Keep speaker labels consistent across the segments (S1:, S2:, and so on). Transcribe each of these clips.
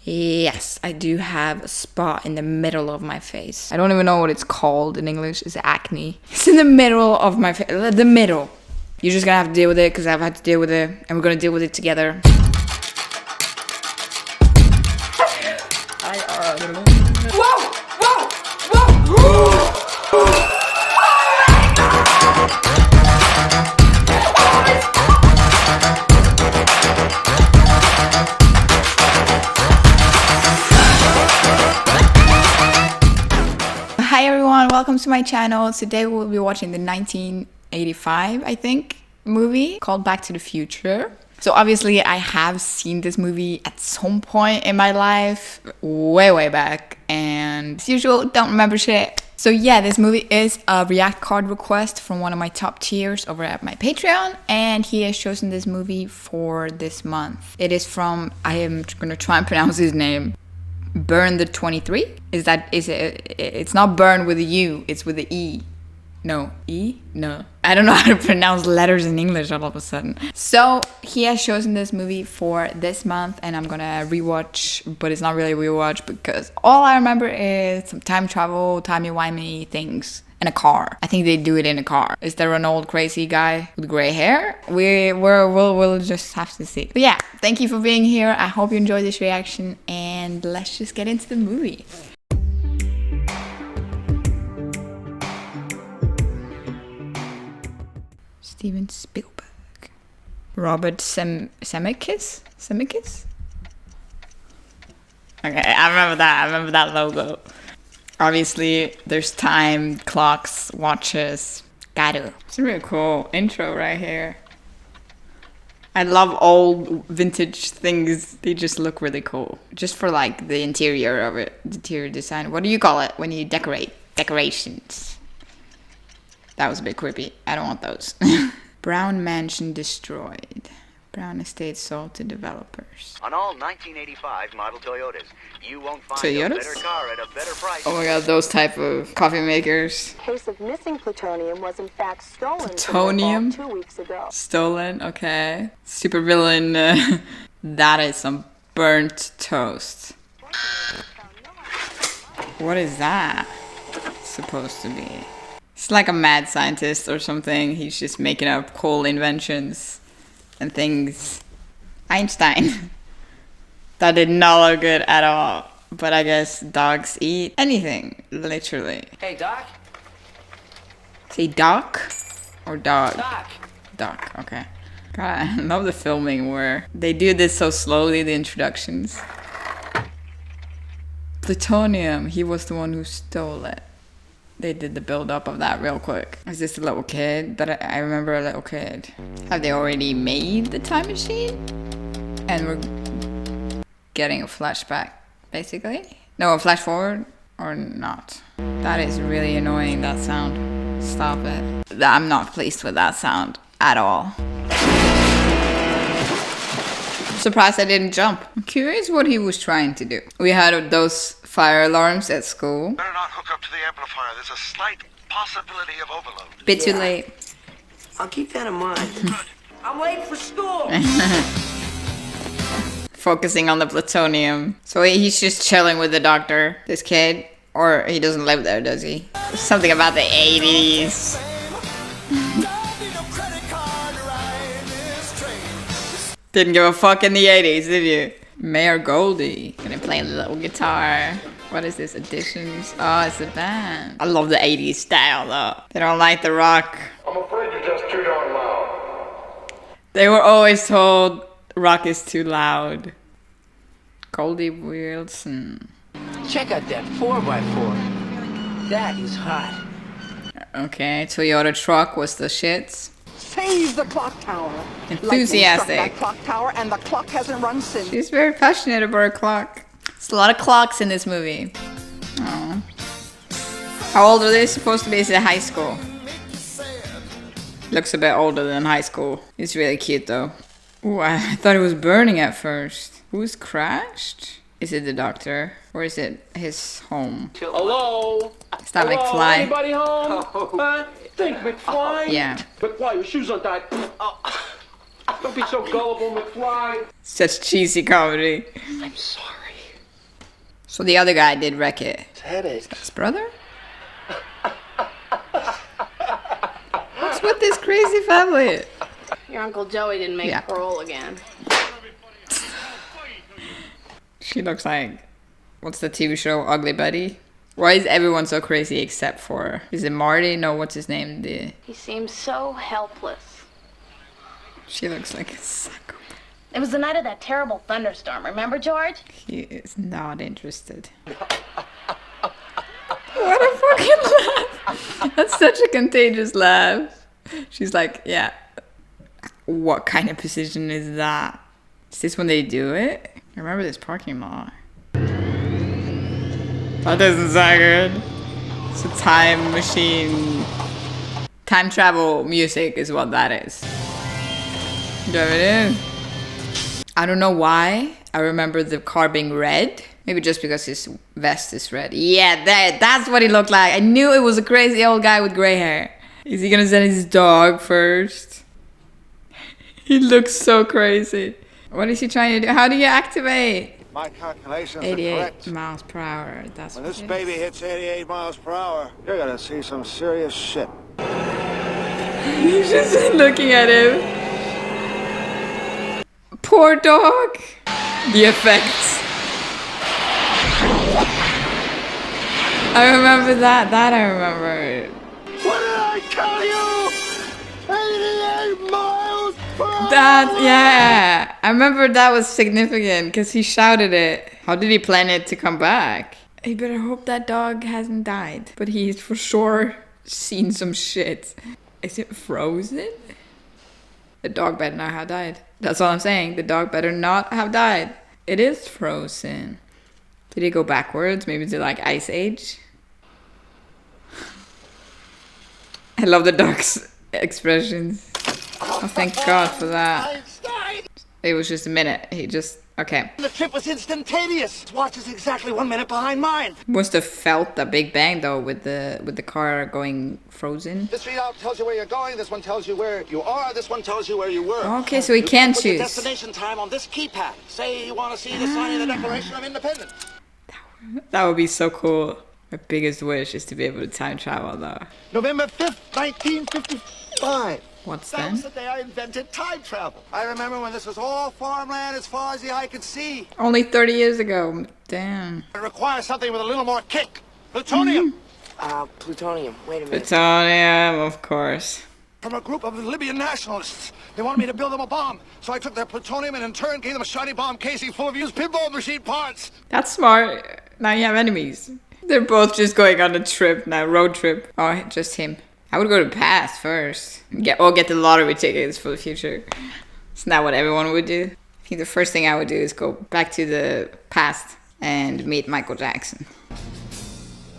S1: Yes, I do have a spot in the middle of my face. I don't even know what it's called in English. It's acne. It's in the middle of my face. The middle. You're just gonna have to deal with it because I've had to deal with it. And we're gonna deal with it together. Whoa! Whoa! Whoa! Hi everyone, welcome to my channel. Today we'll be watching the 1985, I think, movie called Back to the Future. So obviously I have seen this movie at some point in my life, way back, and as usual, don't remember shit. So yeah, this movie is a react card request from one of my top tiers over at my Patreon, and he has chosen this movie for this month. It is from, I am gonna try and pronounce his name, Burn the 23? Is it? It's not burn with a U, it's with a E. No, E? No. I don't know how to pronounce letters in English all of a sudden. So he has chosen this movie for this month, and I'm gonna rewatch, but it's not really a rewatch because all I remember is some time travel, timey-wimey things. In a car. I think they do it in a car. Is there an old crazy guy with gray hair? We'll just have to see. But yeah, thank you for being here. I hope you enjoyed this reaction, and let's just get into the movie. Steven Spielberg. Robert Zemeckis? Okay, I remember that logo. Obviously, there's time, clocks, watches. Gato. It's a really cool intro right here. I love old vintage things. They just look really cool. Just for like the interior of it. The interior design. What do you call it when you decorate? Decorations. That was a bit creepy. I don't want those. Brown Mansion destroyed. Brown Estate sold to developers.
S2: On all 1985 model Toyotas, you won't find
S1: Toyotas?
S2: a better car at a better price.
S1: Oh my god, those type of coffee makers.
S3: Case of missing plutonium was in fact stolen
S1: Plutonium?
S3: from the vault 2 weeks ago.
S1: Stolen, okay. Super villain. That is some burnt toast. What is that supposed to be? It's like a mad scientist or something. He's just making up cool inventions and things. Einstein. That did not look good at all. But I guess dogs eat anything, literally.
S4: Hey, Doc?
S1: Say doc or dog?
S4: Doc!
S1: Doc, okay. God, I love the filming where they do this so slowly, the introductions. Plutonium, he was the one who stole it. They did the build-up of that real quick. Is this a little kid? But I remember a little kid. Have they already made the time machine? And we're getting a flashback, basically? No, a flash forward? Or not? That is really annoying, that sound. Stop it. I'm not pleased with that sound at all. I'm surprised I didn't jump. I'm curious what he was trying to do. We had those fire alarms at school.
S5: Better not hook up to the amplifier. There's a slight possibility of overload.
S1: Bit too late.
S4: I'll keep that in mind. I'm late for school!
S1: Focusing on the plutonium. So he's just chilling with the doctor, this kid. Or he doesn't live there, does he? Something about the 80s. Didn't give a fuck in the 80s, did you? Mayor Goldie. Gonna play a little guitar. What is this? Additions? Oh, it's a band. I love the 80s style though. They don't like the rock.
S5: I'm afraid you're just too darn loud.
S1: They were always told rock is too loud. Goldie Wilson.
S4: Check out that 4x4. That is hot.
S1: Okay, Toyota truck was the shits.
S6: Save the clock tower.
S1: Enthusiastic.
S6: Lightning struck that clock tower and the clock hasn't run since.
S1: She's very passionate about her clock. There's a lot of clocks in this movie. Aww. How old are they supposed to be? Is it high school? Looks a bit older than high school. It's really cute though. Ooh, I thought it was burning at first. Who's crashed? Is it the doctor? Or is it his home?
S7: Hello?
S1: Is that
S7: Hello?
S1: McFly?
S7: Anybody home? Huh? Think McFly?
S1: Yeah.
S7: McFly, your shoes untied. Don't be so gullible, McFly.
S1: Such cheesy comedy.
S7: I'm sorry.
S1: So the other guy did wreck it.
S5: It's headaches.
S1: His brother? What's with this crazy family?
S8: Your Uncle Joey didn't make parole again.
S1: She looks like, what's the TV show, Ugly Betty? Why is everyone so crazy except for, is it Marty? No, what's his name?
S8: He seems so helpless.
S1: She looks like a psycho.
S8: It was the night of that terrible thunderstorm, remember, George?
S1: He is not interested. What a fucking laugh. That's such a contagious laugh. She's like, yeah. What kind of position is that? Is this when they do it? I remember this parking lot. That doesn't sound good. It's a time machine. Time travel music is what that is. There it is. I don't know why I remember the car being red. Maybe just because his vest is red. Yeah, that's what he looked like. I knew it was a crazy old guy with gray hair. Is he gonna send his dog first? He looks so crazy. What is he trying to do? How do you activate?
S5: My calculations are
S1: 88
S5: correct.
S1: miles per hour. That's
S5: When
S1: what
S5: this
S1: it
S5: baby
S1: is.
S5: hits 88 miles per hour, you're gonna see some serious shit.
S1: He's just looking at him. Poor dog. The effects. I remember that. That I remember.
S5: What did I tell you? 88 miles per hour!
S1: That, yeah. I remember that was significant because he shouted it. How did he plan it to come back? He better hope that dog hasn't died. But he's for sure seen some shit. Is it frozen? The dog better not have died. That's all I'm saying. The dog better not have died. It is frozen. Did he go backwards? Maybe to like Ice Age? I love the dog's expressions. Oh, thank God for that.
S5: Einstein!
S1: It was just a minute. He just, okay.
S5: The trip was instantaneous. His watch is exactly 1 minute behind mine.
S1: Must have felt the Big Bang though with the car going frozen.
S5: This readout tells you where you're going. This one tells you where you are. This one tells you where you were.
S1: Okay, so he can
S5: Put your
S1: choose.
S5: destination time on this keypad. Say you want to see the sign of the Declaration of Independence.
S1: That would be so cool. My biggest wish is to be able to time travel though.
S5: November 5th, 1955.
S1: What's
S5: That was
S1: then?
S5: the day I invented time travel. I remember when this was all farmland as far as the eye could see.
S1: Only 30 years ago. Damn.
S5: It requires something with a little more kick. Plutonium.
S4: Plutonium. Wait a minute.
S1: Plutonium, of course.
S5: From a group of Libyan nationalists. They wanted me to build them a bomb. So I took their plutonium and in turn gave them a shiny bomb casing full of used pinball machine parts.
S1: That's smart. Now you have enemies. They're both just going on a trip now, road trip. Oh, just him. I would go to the past first. Get the lottery tickets for the future. Isn't that what everyone would do? I think the first thing I would do is go back to the past and meet Michael Jackson.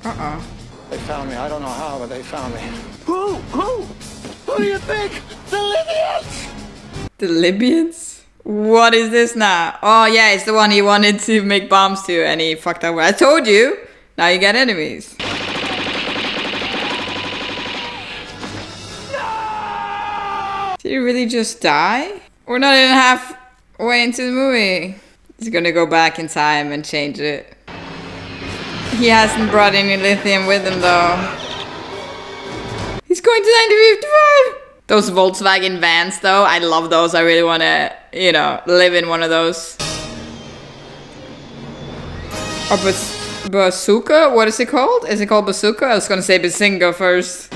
S1: Uh-oh.
S5: They found me. I don't know how, but they found me. Who? Who do you think? The Libyans!
S1: The Libyans? What is this now? Oh yeah, it's the one he wanted to make bombs to and he fucked up. I told you! Now you got enemies. Did he really just die? We're not even halfway into the movie. He's gonna go back in time and change it. He hasn't brought any lithium with him though. He's going to 1955! Those Volkswagen vans though, I love those. I really wanna, you know, live in one of those. Or bazooka? What is it called? Is it called bazooka? I was gonna say bazinga first.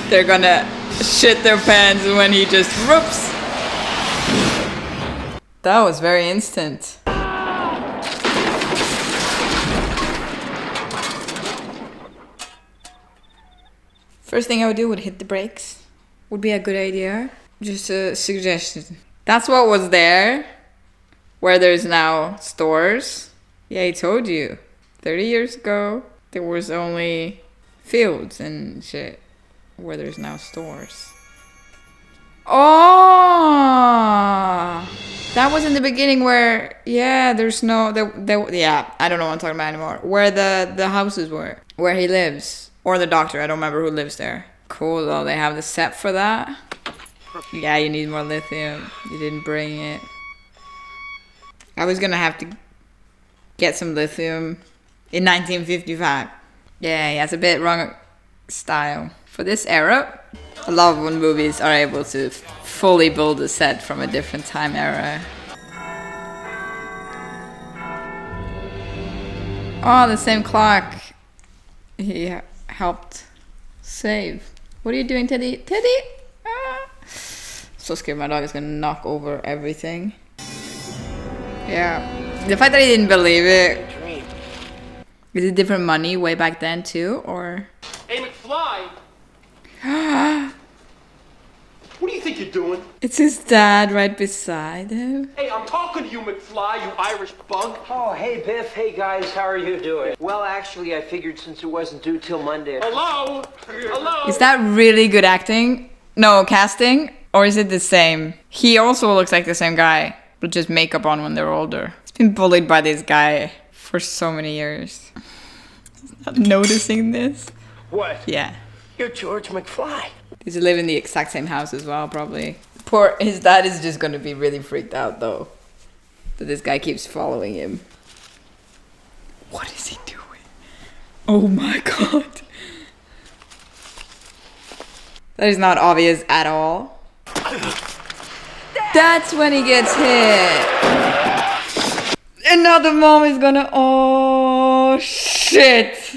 S1: They're gonna shit their pants when he just whoops. That was very instant. First thing I would do would hit the brakes. Would be a good idea. Just a suggestion. That's what was there. Where there's now stores. Yeah, I told you. 30 years ago, there was only fields and shit. Where there's now stores. Oh! That was in the beginning where, yeah, there's no, yeah, I don't know what I'm talking about anymore. Where the houses were. Where he lives. Or the doctor, I don't remember who lives there. Cool though, they have the set for that. Yeah, you need more lithium. You didn't bring it. I was gonna have to get some lithium in 1955. Yeah, he has a bit wrong style. For this era, I love when movies are able to fully build a set from a different time era. Oh, the same clock he helped save. What are you doing, Teddy? Teddy! Ah. So scared my dog is gonna knock over everything. Yeah. The fact that he didn't believe it. Is it different money way back then too, or?
S7: Hey, McFly! What do you think you're doing?
S1: It's his dad right beside him.
S7: Hey, I'm talking to you, McFly, you Irish bug.
S4: Oh, hey, Biff. Hey, guys. How are you doing? Well, actually, I figured since it wasn't due till Monday.
S7: Hello? Hello?
S1: Is that really good acting? No, casting? Or is it the same? He also looks like the same guy, but just makeup on when they're older. He's been bullied by this guy for so many years. He's not noticing this.
S4: What?
S1: Yeah.
S4: You're George McFly.
S1: Does he live in the exact same house as well, probably? Poor, his dad is just gonna be really freaked out though. That this guy keeps following him. What is he doing? Oh my god. That is not obvious at all. That's when he gets hit. Another mom is gonna, oh shit.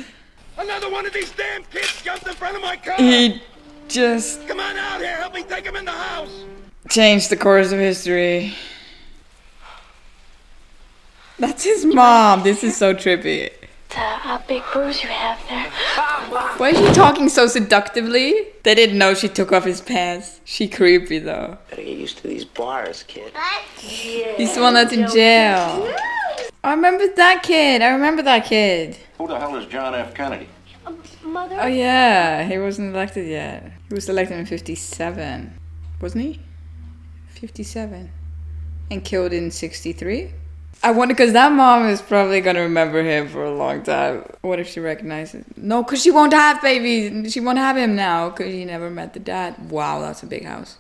S5: Another one of these damn kids jumped in front of my car!
S1: He just
S5: Come on out here, help me take him in the house!
S1: changed the course of history. That's his mom. This is so trippy.
S8: A big bruise you have there.
S1: Why is she talking so seductively? They didn't know she took off his pants. She creepy though.
S4: Better get used to these bars, kid.
S1: He's the one that's in jail. I remember that kid. I remember that kid.
S5: Who the hell is John F. Kennedy?
S8: Mother?
S1: Oh yeah, he wasn't elected yet. He was elected in 57. Wasn't he? 57. And killed in 63? I wonder, because that mom is probably going to remember him for a long time. What if she recognizes? No, because she won't have babies. She won't have him now because she never met the dad. Wow, that's a big house.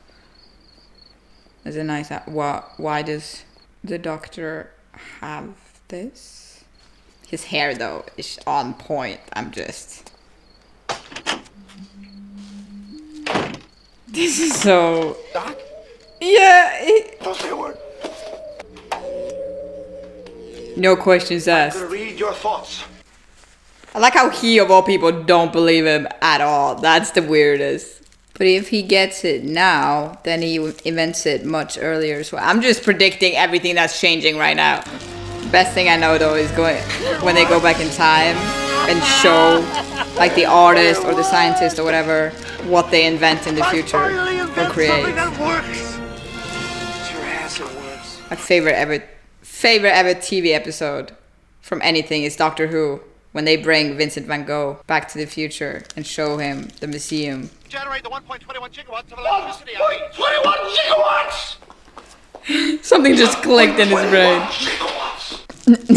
S1: That's a nice house. Why does the doctor have this? His hair, though, is on point. I'm just... This is so...
S5: Doc?
S1: Yeah.
S5: Don't say a word.
S1: No questions asked.
S5: I'm gonna read your thoughts.
S1: I like how he, of all people, don't believe him at all. That's the weirdest. But if he gets it now, then he invents it much earlier as well. I'm just predicting everything that's changing right now. Best thing I know, though, is when they go back in time and show, like, the artist or the scientist or whatever, what they invent in the future or create.
S5: Something that works.
S4: Sure has it works.
S1: My favorite ever TV episode from anything is Doctor Who, when they bring Vincent van Gogh back to the future and show him the museum.
S5: Generate the 1.21 gigawatts of electricity. 1.21 gigawatts!
S1: Something just clicked in his brain.
S5: Gigawatts!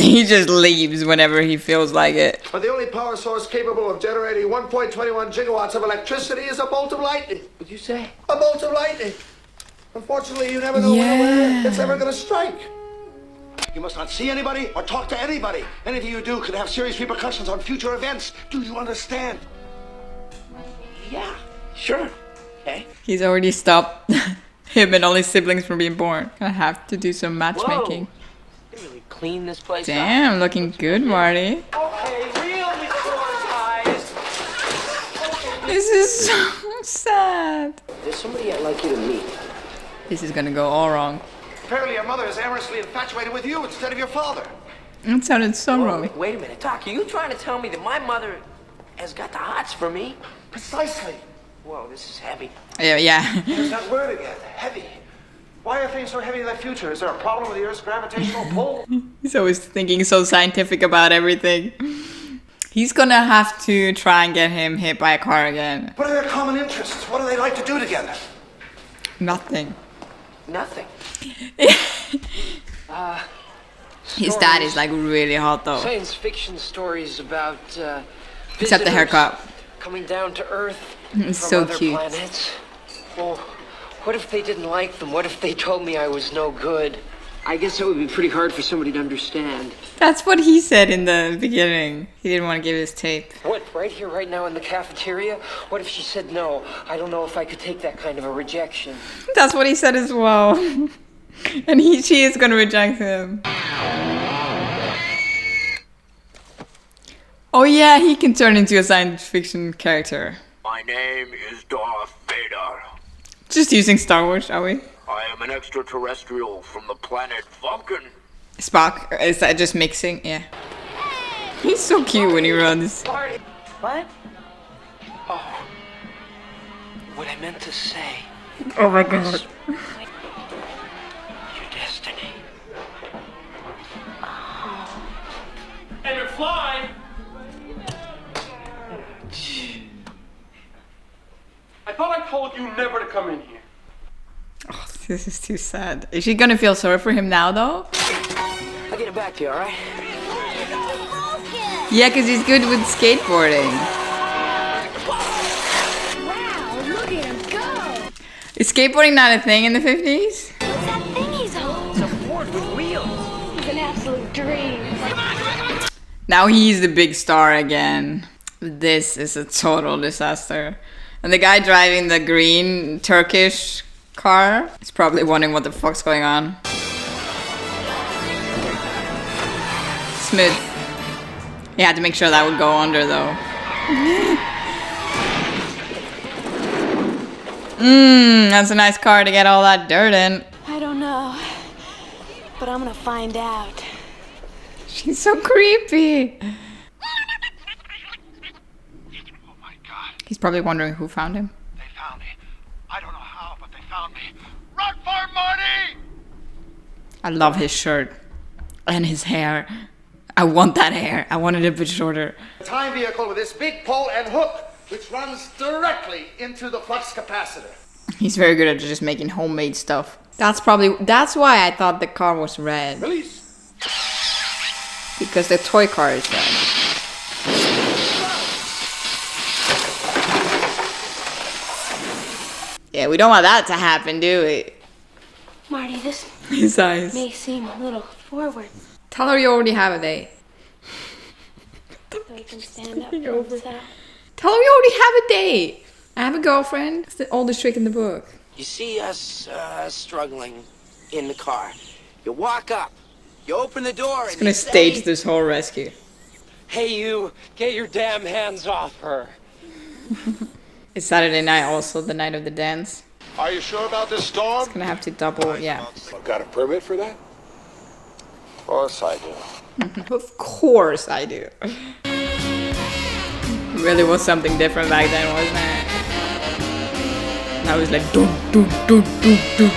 S1: He just leaves whenever he feels like it.
S5: But the only power source capable of generating 1.21 gigawatts of electricity is a bolt of lightning.
S4: What'd you say?
S5: A bolt of lightning. Unfortunately, you never know when it's ever going to strike. You must not see anybody or talk to anybody. Anything you do could have serious repercussions on future events. Do you understand?
S4: Yeah, sure. Okay.
S1: He's already stopped him and all his siblings from being born. I have to do some matchmaking.
S4: Whoa. They really clean this place up.
S1: Damn, looking good, Marty.
S4: Okay, real mature guys.
S1: This is so sad.
S4: There's somebody I'd like you to meet.
S1: This is gonna go all wrong.
S5: Apparently your mother is amorously infatuated with you instead of your father.
S1: It sounded so wrong.
S4: Wait a minute, Doc. Are you trying to tell me that my mother has got the hots for me?
S5: Precisely.
S4: Whoa, this is heavy.
S1: Yeah.
S5: There's that word again. Heavy. Why are things so heavy in the future? Is there a problem with the Earth's gravitational pull?
S1: He's always thinking so scientific about everything. He's gonna have to try and get him hit by a car again.
S5: What are their common interests? What do they like to do together?
S1: Nothing.
S4: Nothing.
S1: His dad is like really hot though.
S4: Science fiction stories about
S1: Except the
S4: visitors
S1: haircut.
S4: coming down to Earth
S1: It's
S4: from
S1: so
S4: other
S1: cute.
S4: planets. Well, what if they didn't like them? What if they told me I was no good? I guess that would be pretty hard for somebody to understand.
S1: That's what he said in the beginning. He didn't want to give his tape.
S4: What, right here, right now in the cafeteria? What if she said no? I don't know if I could take that kind of a rejection.
S1: That's what he said as well. And she is gonna reject him. Oh yeah, he can turn into a science fiction character.
S9: My name is Darth Vader.
S1: Just using Star Wars, shall we?
S9: I am an extraterrestrial from the planet Vulcan.
S1: Spock, is that just mixing? Yeah. He's so cute when he runs.
S4: What? Oh. What I meant to say.
S1: Oh my god.
S4: Your destiny.
S7: Hey, McFly! I thought I told you never to come in here.
S1: Oh, this is too sad. Is she gonna feel sorry for him now, though?
S4: I'll get it back to you, alright?
S1: Yeah, because he's good with skateboarding.
S8: Wow, look at him go!
S1: Is skateboarding not a thing in the 50s?
S8: What's that thing he's on?
S4: It's a Ford with wheels.
S8: It's an absolute dream.
S1: Now he's the big star again. This is a total disaster. And the guy driving the green Turkish car is probably wondering what the fuck's going on. Smooth. He had to make sure that would go under though. That's a nice car to get all that dirt in.
S8: I don't know, but I'm gonna find out.
S1: She's so creepy.
S5: Oh my God,
S1: He's probably wondering who found him.
S5: they found me. I don't know how, but they found me. Run for it, Marty!
S1: I love his shirt and his hair. I want that hair. I want it a bit shorter.
S5: A time vehicle with this big pole and hook, which runs directly into the flux capacitor.
S1: He's very good at just making homemade stuff. That's why I thought the car was red.
S5: Release.
S1: Because the toy car is red. Yeah, we don't want that to happen, do we?
S8: Marty, this
S1: His eyes.
S8: may seem a little forward,
S1: Tell her you already have a date.
S8: so you can stand up for himself.
S1: Tell her you already have a date. I have a girlfriend. It's the oldest trick in the book.
S6: You see us struggling in the car. You walk up. You open the door and
S1: I'm gonna stage this whole rescue.
S4: Hey, you, get your damn hands off her.
S1: Is Saturday night also the night of the dance?
S5: Are you sure about this storm?
S1: It's gonna have to double, yeah.
S5: I've got a permit for that? Of course I do.
S1: Of course I do. Really was something different back then, wasn't it? Now it's like dun dun dun dun dun.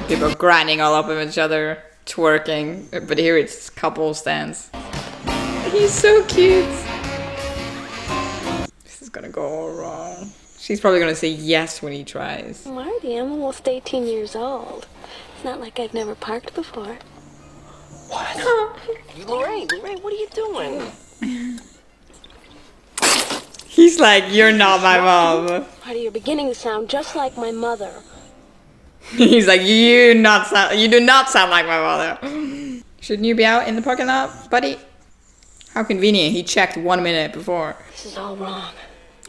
S1: People grinding all up on each other, twerking. But here it's couples dance. He's so cute. This is gonna go all wrong. She's probably gonna say yes when he tries.
S8: Marty, I'm almost 18 years old. It's not like I've never parked before.
S6: Lorraine, what are you doing?
S1: He's like, you're not my mom.
S8: Marty, you're beginning to sound just like my mother.
S1: He's like, you do not sound like my mother. Shouldn't you be out in the parking lot, buddy? How convenient. He checked 1 minute before.
S8: This is all wrong.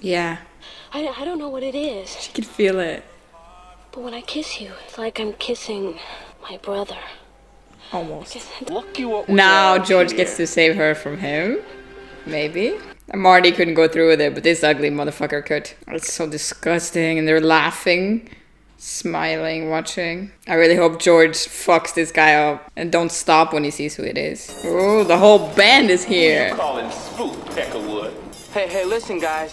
S1: Yeah,
S8: I don't know what it is,
S1: she could feel it.
S8: but when I kiss you, it's like I'm kissing my brother.
S1: Almost.
S7: Look you what we
S1: Now
S7: have
S1: George
S7: here.
S1: gets to save her from him. Maybe. And Marty couldn't go through with it, but this ugly motherfucker could. It's so disgusting. And they're laughing, smiling, watching. I really hope George fucks this guy up and don't stop when he sees who it is. Oh, the whole band is here.
S7: Calling spook, Peckerwood.
S6: Hey, listen, guys.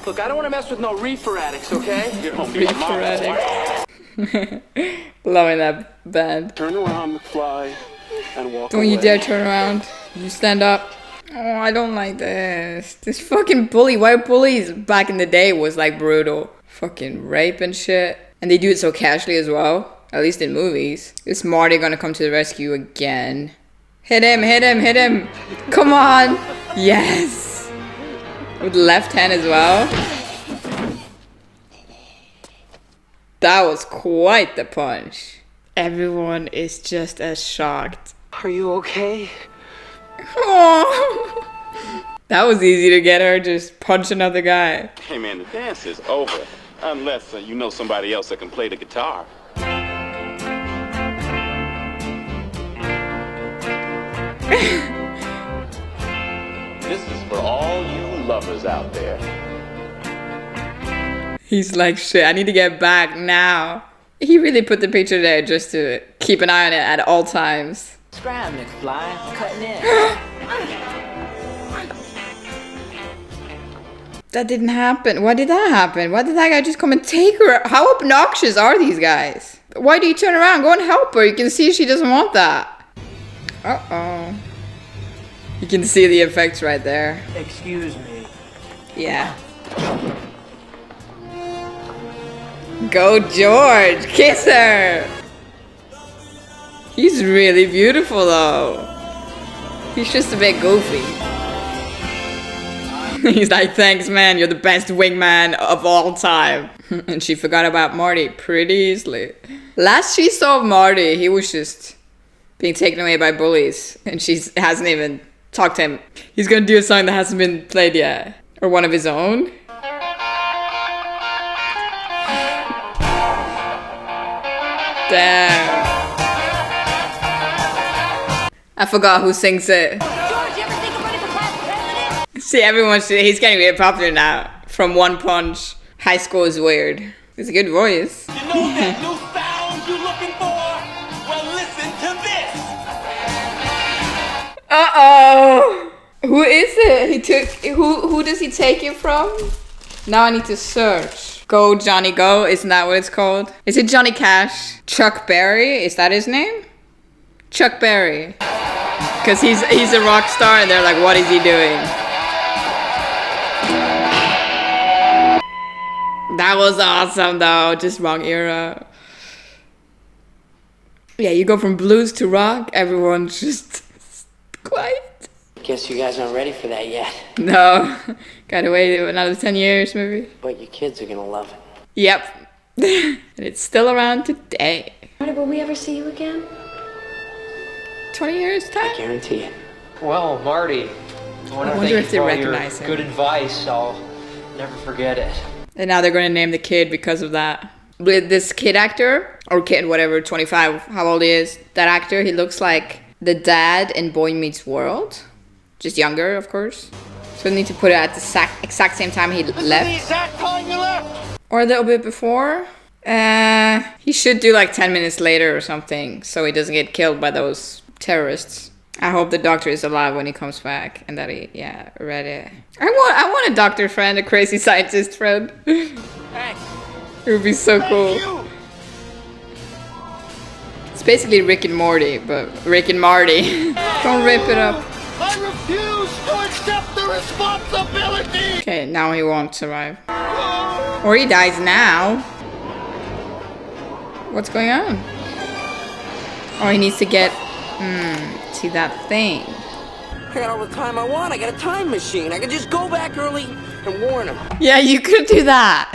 S6: Look, I don't want to mess with no reefer addicts, okay?
S7: You're gonna be
S1: Reefer
S7: mama.
S1: addict. Loving that band.
S7: Turn around, McFly, and walk
S1: Don't
S7: away.
S1: you dare turn around. You stand up. Oh, I don't like this. This fucking bully. White bullies back in the day was like brutal. Fucking rape and shit. And they do it so casually as well. At least in movies. Is Marty gonna come to the rescue again? Hit him, hit him, hit him. Come on. Yes. With the left hand as well. That was quite the punch. Everyone is just as shocked.
S4: Are you okay?
S1: Aww. That was easy to get her, just punch another guy.
S7: Hey man, the dance is over. Unless you know somebody else that can play the guitar. This is for all you lovers out there.
S1: He's like, shit, I need to get back now. He really put the picture there just to keep an eye on it at all times.
S6: Scram, McFly. Cutting in.
S1: That didn't happen. Why did that happen? Why did that guy just come and take her? How obnoxious are these guys? Why do you turn around? Go and help her. You can see she doesn't want that. Uh-oh. You can see the effects right there.
S4: Excuse me.
S1: Yeah. Go George! Kiss her! He's really beautiful though. He's just a bit goofy. He's like, thanks man, you're the best wingman of all time. And she forgot about Marty pretty easily. Last she saw of Marty, he was just being taken away by bullies. And she hasn't even talked to him. He's gonna do a song that hasn't been played yet. Or one of his own. Damn. I forgot who sings it. See, he's getting really popular now. From one punch. High school is weird. It's a good voice.
S7: You know that new sound you're looking for? Well, listen to this.
S1: Uh-oh. Who is it? Who does he take it from? Now I need to search. Go Johnny Go, isn't that what it's called? Is it Johnny Cash? Chuck Berry, is that his name? Chuck Berry. Cause he's a rock star and they're like, what is he doing? That was awesome though, just wrong era. Yeah, you go from blues to rock, everyone's just quiet.
S6: Guess you guys aren't ready for that yet.
S1: No, gotta wait another 10 years maybe.
S6: But your kids are gonna love it.
S1: Yep, and it's still around today.
S8: Will we ever see you again?
S1: 20 years time?
S6: I guarantee it.
S4: Well, Marty, I want to
S1: wonder
S4: thank
S1: if
S4: you
S1: they
S4: for all
S1: recognize
S4: your
S1: him.
S4: good advice. I'll never forget it.
S1: And now they're gonna name the kid because of that. With this kid actor, or kid, whatever, 25, how old he is, that actor, he looks like the dad in Boy Meets World. Just younger, of course. So we need to put it at the exact same time he left. Or a little bit before. He should do like 10 minutes later or something, so he doesn't get killed by those terrorists. I hope the doctor is alive when he comes back and that he, yeah, read it. I want a doctor friend, a crazy scientist friend. It would be so cool. It's basically Rick and Morty, but Rick and Marty. Don't rip it up.
S5: I refuse to accept the responsibility!
S1: Okay, now he won't survive. Or he dies now. What's going on? Oh, he needs to get... see that thing.
S6: I got all the time I want. I got a time machine. I can just go back early and warn him.
S1: Yeah, you could do that.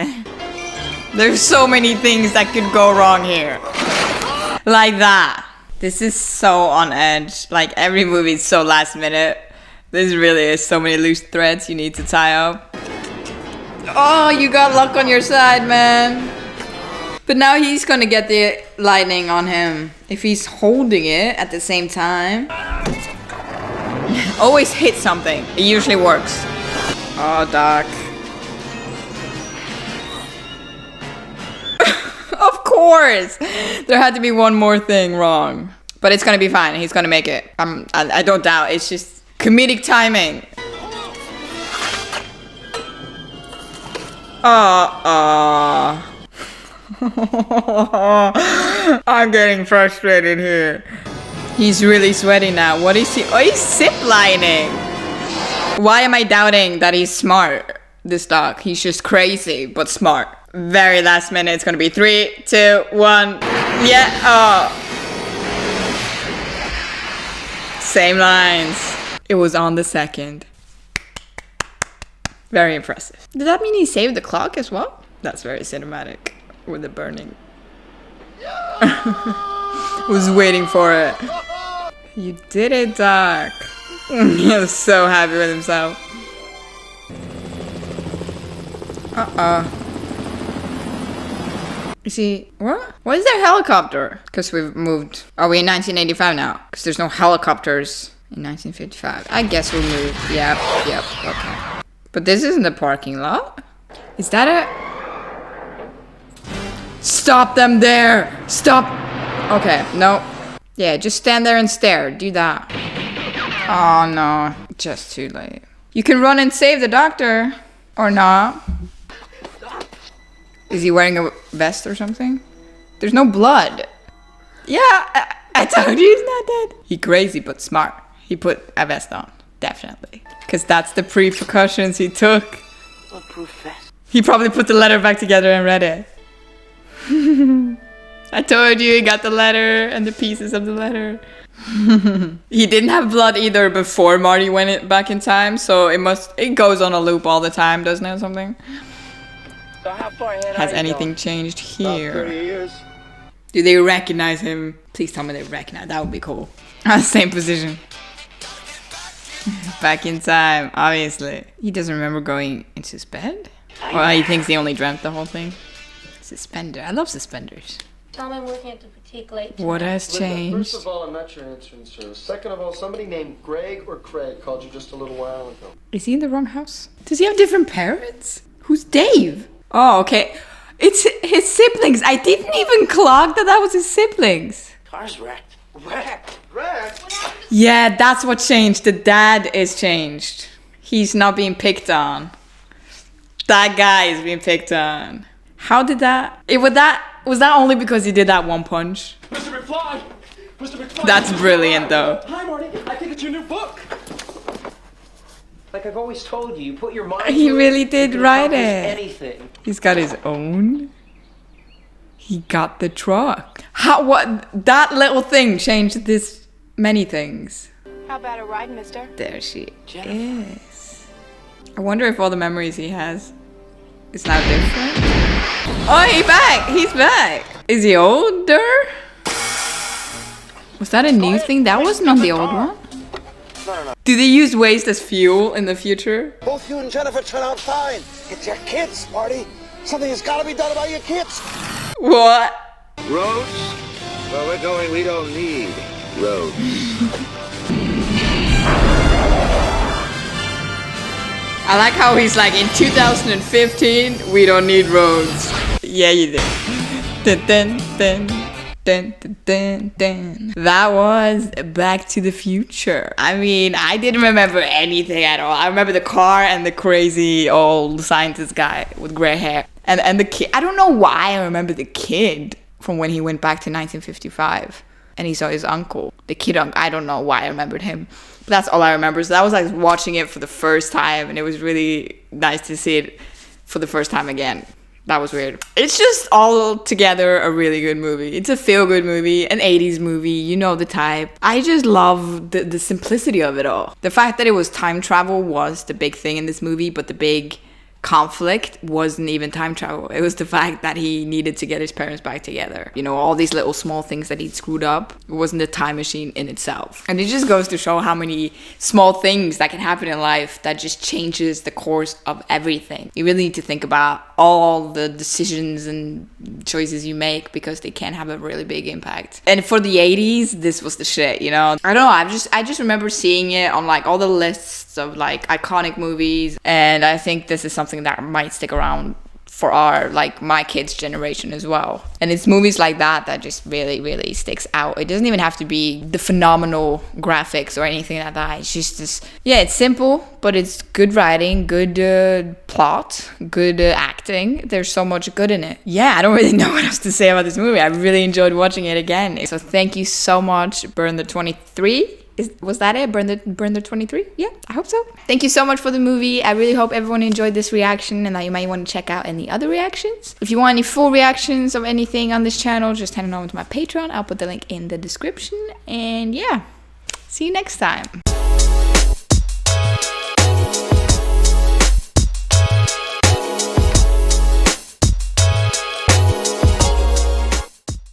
S1: There's so many things that could go wrong here. Like that. This is so on edge. Like every movie is so last minute. This really is so many loose threads you need to tie up. Oh, you got luck on your side, man. But now he's gonna get the lightning on him. If he's holding it at the same time. Always hit something. It usually works. Oh, Doc. Of course! There had to be one more thing wrong. But it's gonna be fine. He's gonna make it. I don't doubt. It's just comedic timing. I'm getting frustrated here. He's really sweaty now. What is he? Oh, he's ziplining. Why am I doubting that he's smart? This dog. He's just crazy, but smart. Very last minute. It's gonna be 3, 2, 1. Yeah. Oh. Same lines. It was on the second. Very impressive. Did that mean he saved the clock as well? That's very cinematic. with the burning. Was waiting for it. You did it, Doc. He was so happy with himself. Is he... What? Why is there a helicopter? Because we've moved... Are we in 1985 now? Because there's no helicopters in 1955. I guess we'll move. Yep, okay. But this isn't the parking lot. Is that a... Stop them there! Stop! Okay, no. Yeah, just stand there and stare. Do that. Oh no. Just too late. You can run and save the doctor. Or not. Is he wearing a vest or something? There's no blood. Yeah, I told you he's not dead. He crazy but smart. He put a vest on. Definitely. Because that's the precautions he took. He probably put the letter back together and read it. I told you he got the letter and the pieces of the letter. He didn't have blood either before Marty went back in time, so it goes on a loop all the time, doesn't it, or something?
S6: So how far ahead
S1: Has
S6: are you
S1: anything
S6: going?
S1: changed
S5: About
S1: here?
S5: 30 years.
S1: Do they recognize him? Please tell me they recognize. That would be cool. Same position. Back in time, obviously. He doesn't remember going into his bed? Well, he thinks he only dreamt the whole thing. Suspender. I love suspenders.
S8: Tell me I'm working at the boutique late.
S1: What has changed?
S5: First of all, I'm not your answering service. Second of all, somebody named Greg or Craig called you just a little while ago.
S1: Is he in the wrong house? Does he have different parents? Who's Dave? Oh, okay. It's his siblings. I didn't even clock that was his siblings.
S6: Car's wrecked.
S5: Wrecked?
S1: Yeah, that's what changed. The dad is changed. He's not being picked on. That guy is being picked on. How did that... Was that only because he did that one punch?
S10: Mr. McFly! Mr. McFly!
S1: That's brilliant, though.
S10: Hi, Marty. I think it's your new book.
S4: Like I've always told you, you put your mind
S1: He
S4: to
S1: really
S4: it,
S1: did
S4: you can
S1: write
S4: accomplish
S1: it.
S4: Anything.
S1: He's got his own. He got the truck. What? That little thing changed this many things.
S3: How about a ride, mister?
S1: There she is. I wonder if all the memories he has is now different. Oh, he's back. Is he older? Was that a new thing? That wasn't on the old one. Do they use waste as fuel in the future?
S5: Both you and Jennifer turn out fine. It's your kids, Marty. Something has got to be done about your kids.
S1: What?
S9: Roads? Where we're going, we don't need roads.
S1: I like how he's like, in 2015, we don't need roads. Yeah, you did. Dun, dun, dun, dun, dun, dun, dun. That was Back to the Future. I mean, I didn't remember anything at all. I remember the car and the crazy old scientist guy with gray hair. And the kid. I don't know why I remember the kid from when he went back to 1955. And he saw his uncle. The kid uncle. I don't know why I remembered him. But that's all I remember. So that was like watching it for the first time. And it was really nice to see it for the first time again. That was weird. It's just all together a really good movie. It's a feel-good movie, an 80s movie, you know the type. I just love the simplicity of it all. The fact that it was time travel was the big thing in this movie, but the big conflict wasn't even time travel. It was the fact that he needed to get his parents back together. You know, all these little small things that he'd screwed up. It wasn't a time machine in itself. And it just goes to show how many small things that can happen in life that just changes the course of everything. You really need to think about all the decisions and choices you make because they can have a really big impact. And for the 80s, this was the shit, you know? I don't know, I just remember seeing it on like all the lists of like iconic movies, and I think this is something that might stick around for my kids' generation as well. And it's movies like that that just really, really sticks out. It doesn't even have to be the phenomenal graphics or anything like that. It's just this, yeah, it's simple, but it's good writing, good plot, good acting. There's so much good in it. Yeah, I don't really know what else to say about this movie. I really enjoyed watching it again. So thank you so much, Burn the 23. Was that it? Burn the 23? Yeah, I hope so. Thank you so much for the movie. I really hope everyone enjoyed this reaction and that you might want to check out any other reactions. If you want any full reactions of anything on this channel, just head on over to my Patreon. I'll put the link in the description. And yeah, see you next time.